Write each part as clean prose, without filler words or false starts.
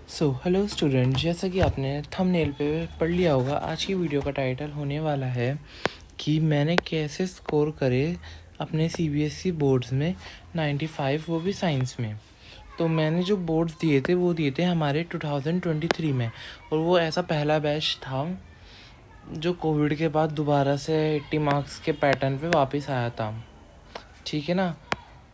Hello student, जैसा कि आपने थंबनेल पे पढ़ लिया होगा, आज की वीडियो का टाइटल होने वाला है कि मैंने कैसे स्कोर करे अपने सीबीएसई बोर्ड्स में 95, वो भी साइंस में। तो मैंने जो बोर्ड्स दिए थे वो दिए थे हमारे 2023 में, और वो ऐसा पहला बैच था जो कोविड के बाद दोबारा से 80 मार्क्स के पैटर्न पे वापस आया था। ठीक है ना।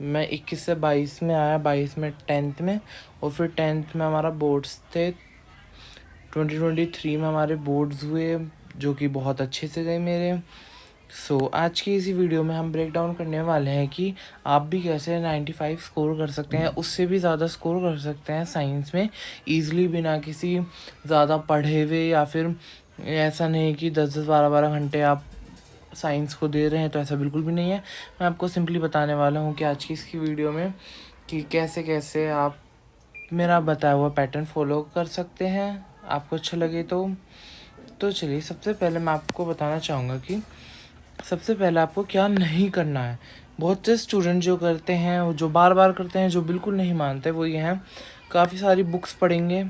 मैं 21 से 22 में आया, 22 में 10th में, और फिर 10th में हमारा बोर्ड्स थे। 2023 में हमारे बोर्ड्स हुए जो कि बहुत अच्छे से गए मेरे। आज की इसी वीडियो में हम ब्रेक डाउन करने वाले हैं कि आप भी कैसे 95 स्कोर कर सकते हैं, उससे भी ज़्यादा स्कोर कर सकते हैं साइंस में ईज़िली, बिना किसी ज़्यादा पढ़े हुए, या फिर ऐसा नहीं कि 10-10 12-12 घंटे आप साइंस को दे रहे हैं, तो ऐसा बिल्कुल भी नहीं है। मैं आपको सिंपली बताने वाला हूँ कि आज की इसकी वीडियो में कि कैसे कैसे आप मेरा बताया हुआ पैटर्न फॉलो कर सकते हैं, आपको अच्छा लगे तो चलिए, सबसे पहले मैं आपको बताना चाहूँगा कि सबसे पहले आपको क्या नहीं करना है। बहुत से स्टूडेंट जो करते हैं, वो जो बार बार करते हैं, जो बिल्कुल नहीं मानते, वो ये हैं काफ़ी सारी बुक्स पढ़ेंगे,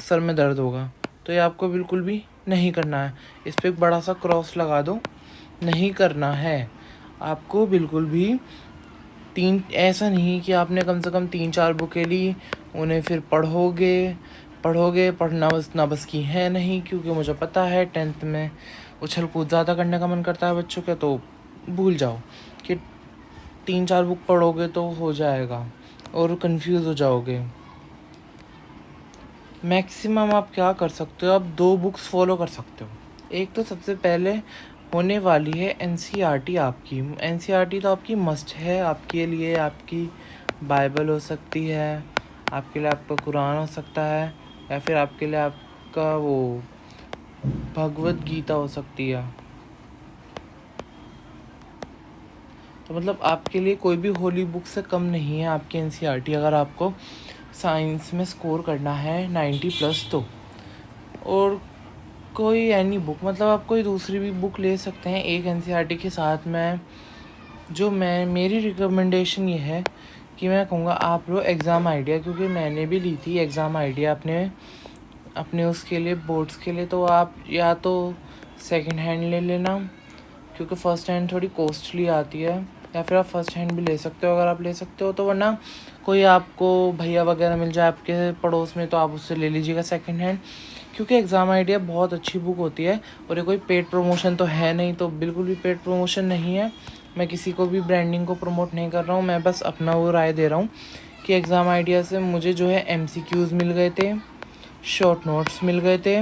सर में दर्द होगा। तो ये आपको बिल्कुल भी नहीं करना है। इस पर एक बड़ा सा क्रॉस लगा दो, नहीं करना है आपको बिल्कुल भी। ऐसा नहीं कि आपने कम से कम 3-4 बुकें ली, उन्हें फिर पढ़ना बस की है नहीं, क्योंकि मुझे पता है 10th में उछल कूद ज़्यादा करने का मन करता है बच्चों के। तो भूल जाओ कि 3-4 बुक पढ़ोगे तो हो जाएगा और कंफ्यूज हो जाओगे। मैक्सिमम आप क्या कर सकते हो, आप 2 बुक्स फॉलो कर सकते हो। एक तो सबसे पहले होने वाली है एनसीईआरटी आपकी। एनसीईआरटी तो आपकी मस्ट है, आपके लिए आपकी बाइबल हो सकती है, आपके लिए आपका कुरान हो सकता है, या फिर आपके लिए आपका वो भगवत गीता हो सकती है। तो मतलब आपके लिए कोई भी होली बुक से कम नहीं है आपकी एनसीईआरटी, अगर आपको साइंस में स्कोर करना है 90+ तो। और कोई एनी बुक, मतलब आप कोई दूसरी भी बुक ले सकते हैं एक एनसीईआरटी के साथ में। मेरी रिकमेंडेशन ये है कि मैं कहूँगा आप लो एग्ज़ाम आइडिया, क्योंकि मैंने भी ली थी एग्ज़ाम आइडिया अपने उसके लिए, बोर्ड्स के लिए। तो आप या तो सेकंड हैंड ले लेना, क्योंकि फ़र्स्ट हैंड थोड़ी कॉस्टली आती है, या फिर आप फर्स्ट हैंड भी ले सकते हो अगर आप ले सकते हो तो। वरना कोई आपको भैया वगैरह मिल जाए आपके पड़ोस में, तो आप उससे ले लीजिएगा सेकंड हैंड, क्योंकि एग्ज़ाम आइडिया बहुत अच्छी बुक होती है। और ये कोई पेड प्रमोशन तो है नहीं, तो बिल्कुल भी पेड प्रमोशन नहीं है। मैं किसी को भी ब्रांडिंग को प्रमोट नहीं कर रहा हूँ, मैं बस अपना वो राय दे रहा हूँ कि एग्ज़ाम आइडिया से मुझे जो है MCQs मिल गए थे, शॉर्ट नोट्स मिल गए थे,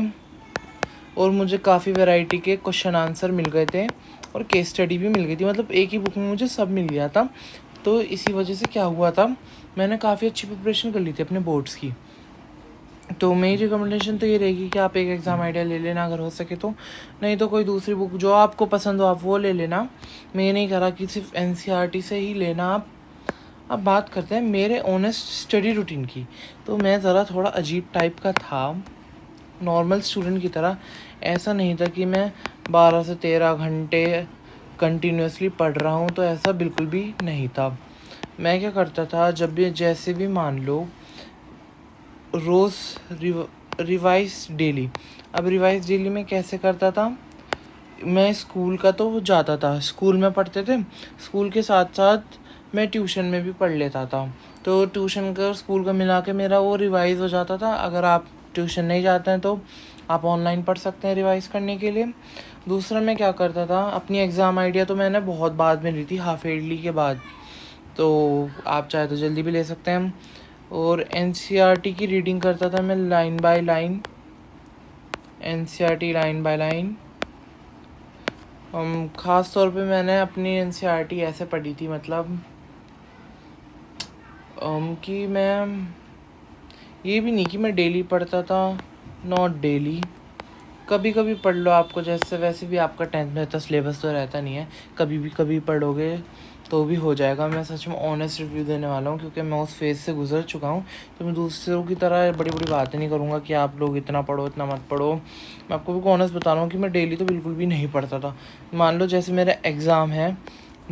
और मुझे काफ़ी वैरायटी के क्वेश्चन आंसर मिल गए थे, और केस स्टडी भी मिल गई थी। मतलब एक ही बुक में मुझे सब मिल गया था। तो इसी वजह से क्या हुआ था, मैंने काफ़ी अच्छी प्रिपरेशन कर ली थी अपने बोर्ड्स की। तो मेरी रिकमेंडेशन तो ये रहेगी कि आप एक एग्ज़ाम आइडिया ले लेना अगर हो सके तो, नहीं तो कोई दूसरी बुक जो आपको पसंद हो आप वो ले लेना। मैं ये नहीं कह रहा कि सिर्फ एनसीईआरटी से ही लेना आप। अब बात करते हैं मेरे ऑनेस्ट स्टडी रूटीन की। तो मैं ज़रा थोड़ा अजीब टाइप का था, नॉर्मल स्टूडेंट की तरह। ऐसा नहीं था कि मैं 12 से 13 घंटे कंटिन्यूसली पढ़ रहा हूँ, तो ऐसा बिल्कुल भी नहीं था। मैं क्या करता था, जब भी जैसे भी मान लो रोज़ रिवाइज डेली। अब रिवाइज डेली में कैसे करता था, मैं स्कूल का तो जाता था, स्कूल में पढ़ते थे, स्कूल के साथ साथ मैं ट्यूशन में भी पढ़ लेता था। तो ट्यूशन का और स्कूल का मिला के मेरा वो रिवाइज़ हो जाता था। अगर आप ट्यूशन नहीं जाते हैं तो आप ऑनलाइन पढ़ सकते हैं रिवाइज़ करने के लिए। दूसरा मैं क्या करता था, अपनी एग्ज़ाम आइडिया तो मैंने बहुत बाद में ली थी, हाफ ईयरली के बाद, तो आप चाहे तो जल्दी भी ले सकते हैं। और एनसीईआरटी की रीडिंग करता था मैं line by line, NCERT line by line. ख़ास तौर पे मैंने अपनी एनसीईआरटी ऐसे पढ़ी थी, मतलब कि मैं ये भी नहीं कि मैं डेली पढ़ता था, नॉट डेली, कभी कभी पढ़ लो आपको जैसे। वैसे भी आपका 10th में इतना सिलेबस तो रहता नहीं है, कभी पढ़ोगे तो भी हो जाएगा। मैं सच में ऑनेस्ट रिव्यू देने वाला हूँ, क्योंकि मैं उस फेज़ से गुजर चुका हूँ। तो मैं दूसरों की तरह बड़ी बड़ी बातें नहीं करूँगा कि आप लोग इतना पढ़ो इतना मत पढ़ो। मैं आपको भी ऑनेस्ट बता रहा हूँ कि मैं डेली तो बिल्कुल भी नहीं पढ़ता था। मान लो जैसे मेरा एग्ज़ाम है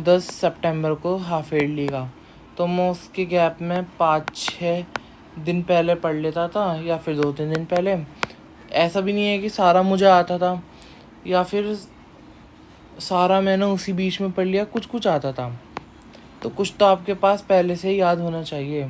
10 सितंबर को हाफ ईयरली का, तो मैं उसके गैप में 5-6 दिन पहले पढ़ लेता था या फिर 2-3 दिन पहले। ऐसा भी नहीं है कि सारा मुझे आता था या फिर सारा मैंने उसी बीच में पढ़ लिया, कुछ कुछ आता था। तो कुछ तो आपके पास पहले से ही याद होना चाहिए।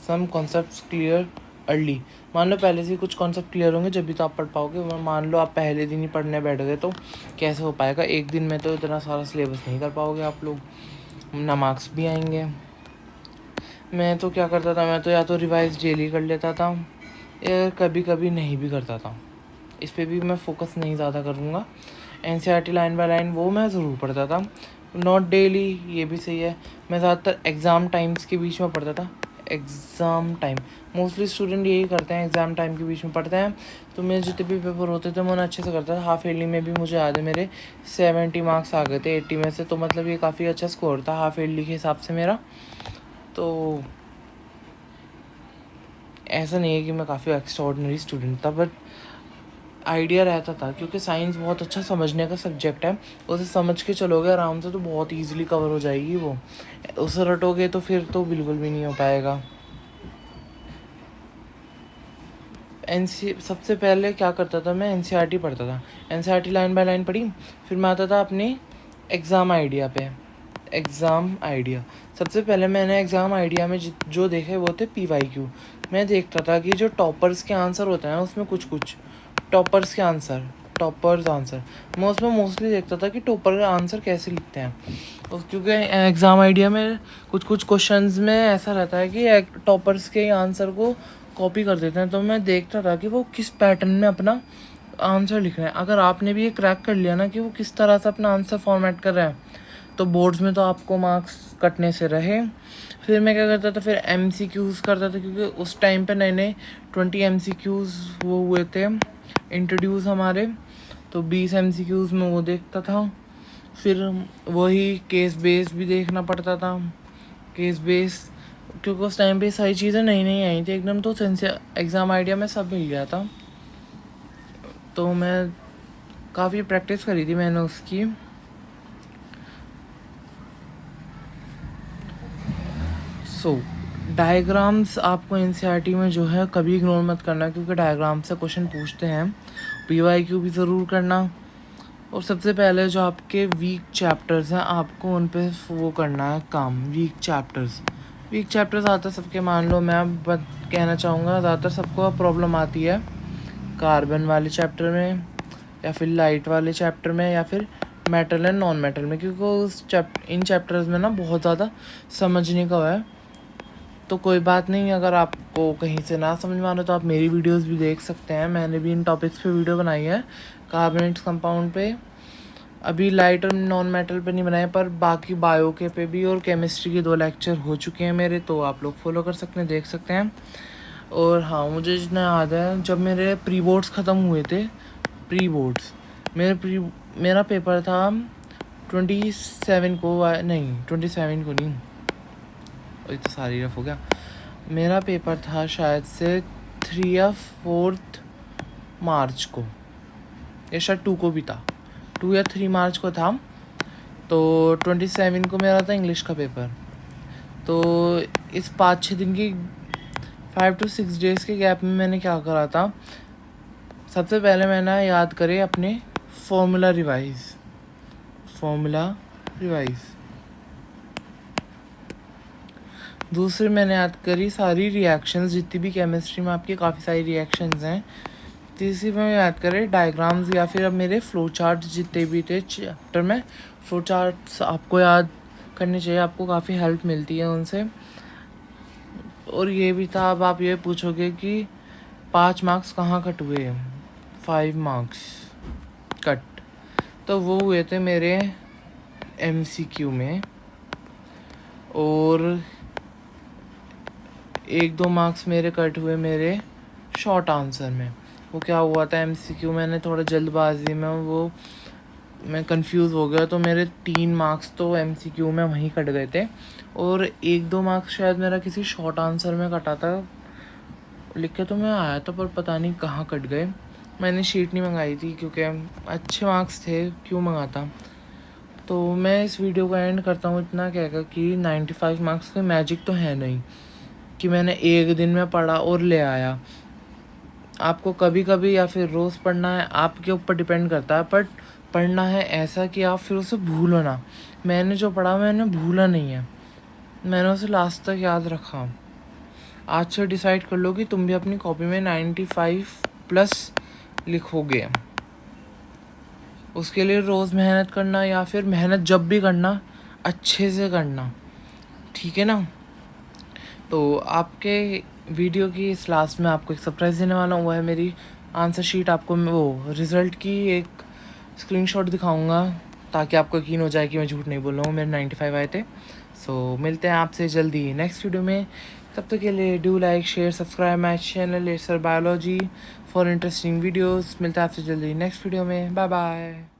सम कॉन्सेप्ट्स क्लियर अर्ली। मान लो पहले से ही कुछ कॉन्सेप्ट क्लियर होंगे जब भी तो आप पढ़ पाओगे। मान लो आप पहले दिन ही पढ़ने बैठ गए तो कैसे हो पाएगा? एक दिन में तो इतना सारा सिलेबस नहीं कर पाओगे आप लोग, ना मार्क्स भी आएंगे। मैं तो क्या करता था, मैं तो या तो रिवाइज डेली कर लेता था या कभी कभी नहीं भी करता था। इस पर भी मैं फोकस नहीं ज़्यादा करूँगा। एनसीईआरटी लाइन बाय लाइन वो मैं ज़रूर पढ़ता था, नॉट डेली, ये भी सही है। मैं ज़्यादातर एग्ज़ाम टाइम्स के बीच में पढ़ता था। एग्ज़ाम टाइम मोस्टली स्टूडेंट यही करते हैं, एग्ज़ाम टाइम के बीच में पढ़ते हैं। तो मेरे जितने भी पेपर होते थे मैं उन्हें अच्छे से करता था। हाफ ईयरली में भी मुझे याद है मेरे 70 मार्क्स आ गए थे 80 में से, तो मतलब ये काफ़ी अच्छा स्कोर था हाफ ईयरली के हिसाब से मेरा। तो ऐसा नहीं है कि मैं काफ़ी एक्स्ट्राऑर्डिनरी स्टूडेंट था, बट आइडिया रहता था, क्योंकि साइंस बहुत अच्छा समझने का सब्जेक्ट है। उसे समझ के चलोगे आराम से तो बहुत इजीली कवर हो जाएगी वो। उसे रटोगे तो फिर तो बिल्कुल भी नहीं हो पाएगा। सबसे पहले क्या करता था मैं, एनसीईआरटी पढ़ता था। एनसीईआरटी लाइन बाय लाइन पढ़ी, फिर मैं आता था अपने एग्ज़ाम आइडिया पे। एग्ज़ाम आइडिया सबसे पहले मैंने एग्ज़ाम आइडिया में जो देखे वो थे PYQ। मैं देखता था कि जो टॉपर्स के आंसर होते हैं उसमें कुछ कुछ टॉपर्स आंसर मैं उसमें मोस्टली देखता था कि टॉपर का आंसर कैसे लिखते हैं। क्योंकि एग्ज़ाम आइडिया में कुछ कुछ क्वेश्चंस में ऐसा रहता है कि टॉपर्स के आंसर को कॉपी कर देते हैं। तो मैं देखता था कि वो किस पैटर्न में अपना आंसर लिख रहे हैं। अगर आपने भी ये क्रैक कर लिया ना कि वो किस तरह से अपना आंसर फॉर्मेट कर रहे हैं, तो बोर्ड्स में तो आपको मार्क्स कटने से रहे। फिर मैं क्या करता था, फिर MCQs करता था, क्योंकि उस टाइम पे नए नए 20 MCQs वो हुए थे इंट्रोड्यूस हमारे, तो 20 MCQs में वो देखता था। फिर वही केस बेस भी देखना पड़ता था, केस बेस, क्योंकि उस टाइम पे सारी चीज़ें नई नई आई थी एकदम। तो एग्ज़ाम आइडिया में सब मिल गया था, तो मैं काफ़ी प्रैक्टिस करी थी मैंने उसकी। डायग्राम्स आपको एनसीईआरटी में जो है कभी इग्नोर मत करना, क्योंकि डायग्राम से क्वेश्चन पूछते हैं। PYQ भी ज़रूर करना। और सबसे पहले जो आपके वीक चैप्टर्स हैं आपको उन पे वो करना है काम। वीक चैप्टर्स ज़्यादातर सबके, मान लो मैं कहना चाहूँगा ज़्यादातर सबको प्रॉब्लम आती है कार्बन वाले चैप्टर में, या फिर लाइट वाले चैप्टर में, या फिर मेटल एंड नॉन मेटल में, क्योंकि इन चैप्टर्स में ना बहुत ज़्यादा समझने का है। तो कोई बात नहीं, अगर आपको कहीं से ना समझ में आ रहा तो आप मेरी वीडियोस भी देख सकते हैं। मैंने भी इन टॉपिक्स पे वीडियो बनाई है, कार्बोनेट्स कंपाउंड पे। अभी लाइट और नॉन मेटल पे नहीं बनाए, पर बाकी बायो के पे भी और केमिस्ट्री के 2 लेक्चर हो चुके हैं मेरे, तो आप लोग फॉलो कर सकते हैं, देख सकते हैं। और हाँ, मुझे जितना याद है, जब मेरे प्री बोर्ड्स ख़त्म हुए थे, मेरा पेपर था 27 को, नहीं 27 को नहीं, तो सारी रफ हो गया। मेरा पेपर था शायद से 3 या 4 मार्च को, या शायद 2 को भी था, 2 या 3 मार्च को था। तो 27 को मेरा था इंग्लिश का पेपर। तो इस 5-6 दिन की 5 to 6 डेज़ के गैप में मैंने क्या करा था, सबसे पहले मैंने याद करे अपने फॉर्मूला रिवाइज। दूसरे मैंने याद करी सारी रिएक्शंस, जितनी भी केमिस्ट्री में आपकी काफ़ी सारी रिएक्शंस हैं। तीसरी में याद करें डायग्राम्स, या फिर अब मेरे फ्लो चार्ट्स जितने भी थे चैप्टर में, फ्लो चार्ट्स आपको याद करने चाहिए, आपको काफ़ी हेल्प मिलती है उनसे। और ये भी था, अब आप ये पूछोगे कि 5 मार्क्स कहाँ कट हुए, 5 मार्क्स कट, तो वो हुए थे मेरे MCQ में, और 1-2 मार्क्स मेरे कट हुए मेरे शॉर्ट आंसर में। वो क्या हुआ था, MCQ मैंने थोड़ा जल्दबाजी में वो मैं कंफ्यूज हो गया, तो मेरे 3 मार्क्स तो MCQ में वहीं कट गए थे, और 1-2 मार्क्स शायद मेरा किसी शॉर्ट आंसर में कटा था। लिख के तो मैं आया था, पर पता नहीं कहाँ कट गए। मैंने शीट नहीं मंगाई थी, क्योंकि अच्छे मार्क्स थे, क्यों मंगाता। तो मैं इस वीडियो को एंड करता हूँ इतना कहकर कि 95 मार्क्स का मैजिक तो है नहीं कि मैंने एक दिन में पढ़ा और ले आया। आपको कभी कभी या फिर रोज़ पढ़ना है, आपके ऊपर डिपेंड करता है, बट पढ़ना है ऐसा कि आप फिर उसे भूलो ना। मैंने जो पढ़ा मैंने भूला नहीं है, मैंने उसे लास्ट तक याद रखा। आज से डिसाइड कर लो कि तुम भी अपनी कॉपी में 95+ लिखोगे। उसके लिए रोज़ मेहनत करना, या फिर मेहनत जब भी करना अच्छे से करना, ठीक है ना। तो आपके वीडियो की इस लास्ट में आपको एक सरप्राइज़ देने वाला हूँ, वो है मेरी आंसर शीट। आपको मैं वो रिज़ल्ट की एक स्क्रीनशॉट दिखाऊंगा ताकि आपको यकीन हो जाए कि मैं झूठ नहीं बोल रहा हूँ, मेरे 95 आए थे। सो मिलते हैं आपसे जल्दी नेक्स्ट वीडियो में। तब तक के लिए do like share subscribe my channel it's biology for interesting videos. मिलते हैं आपसे जल्दी नेक्स्ट वीडियो में। Bye bye.